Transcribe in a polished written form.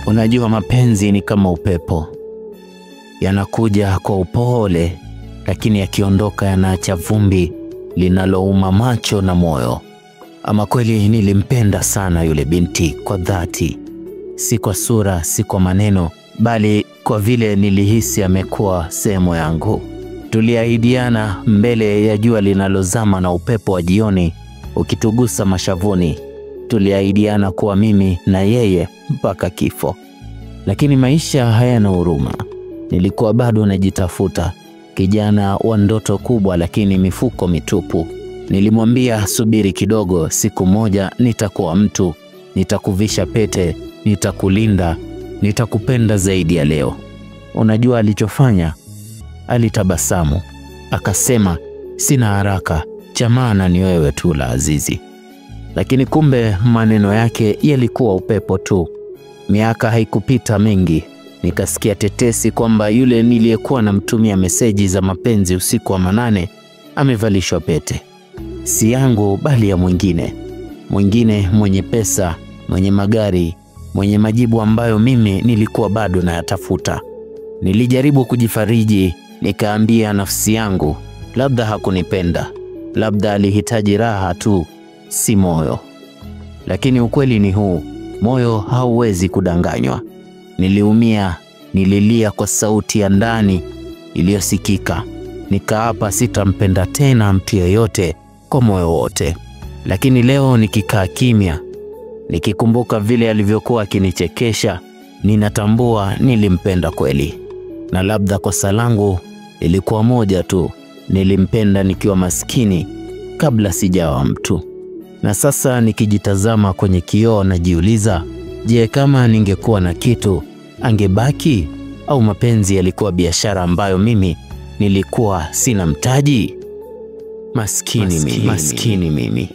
Unajua mapenzi ni kama upepo. Yanakuja kwa upole, lakini yakiondoka yanaacha vumbi linalouma macho na moyo. Ama kweli nilimpenda sana yule binti kwa dhati. Si kwa sura, si kwa maneno, bali kwa vile nilihisi amekuwa sehemu yangu. Tuliahidiana mbele ya jua linalozama na upepo wa jioni ukitugusa mashavuni. Tuliahidiana kuwa mimi na yeye mpaka kifo. Lakini maisha hayana huruma. Nilikuwa bado najitafuta, kijana wa ndoto kubwa lakini mifuko mitupu. Nilimwambia subiri kidogo, siku moja nitakuwa mtu, nitakuvisha pete, nitakulinda, nitakupenda zaidi ya leo. Unajua alichofanya? Alitabasamu, akasema, sina haraka, cha maana ni wewe tu la azizi. Lakini kumbe maneno yake yalikuwa upepo tu. Miaka haikupita mingi, nikasikia tetesi kwamba yule niliyekuwa namtumia meseji za mapenzi usiku wa manane amevalishwa pete. Si yangu bali ya mwingine. Mwingine mwenye pesa, mwenye magari, mwenye majibu ambayo mimi nilikuwa bado nayatafuta. Nilijaribu kujifariji, nikaambia nafsi yangu, labda hakunipenda, labda alihitaji raha tu, si moyo. Lakini ukweli ni huu, moyo hauwezi kudanganywa. Niliumia, nililia kwa sauti ya ndani iliyosikika. Nikaapa sitampenda tena mtu yeyote kwa moyo wote. Lakini leo nikikaa kimya, nikikumbuka vile alivyokuwa akinichekesha, ninatambua nilimpenda kweli. Na labda kosa langu ilikuwa moja tu, nilimpenda nikiwa maskini kabla sijawa mtu. Na sasa nikijitazama kwenye kioo najiuliza, je, kama ningekuwa na kitu angebaki, au mapenzi yalikuwa biashara ambayo mimi nilikuwa sina mtaji? Maskini mimi.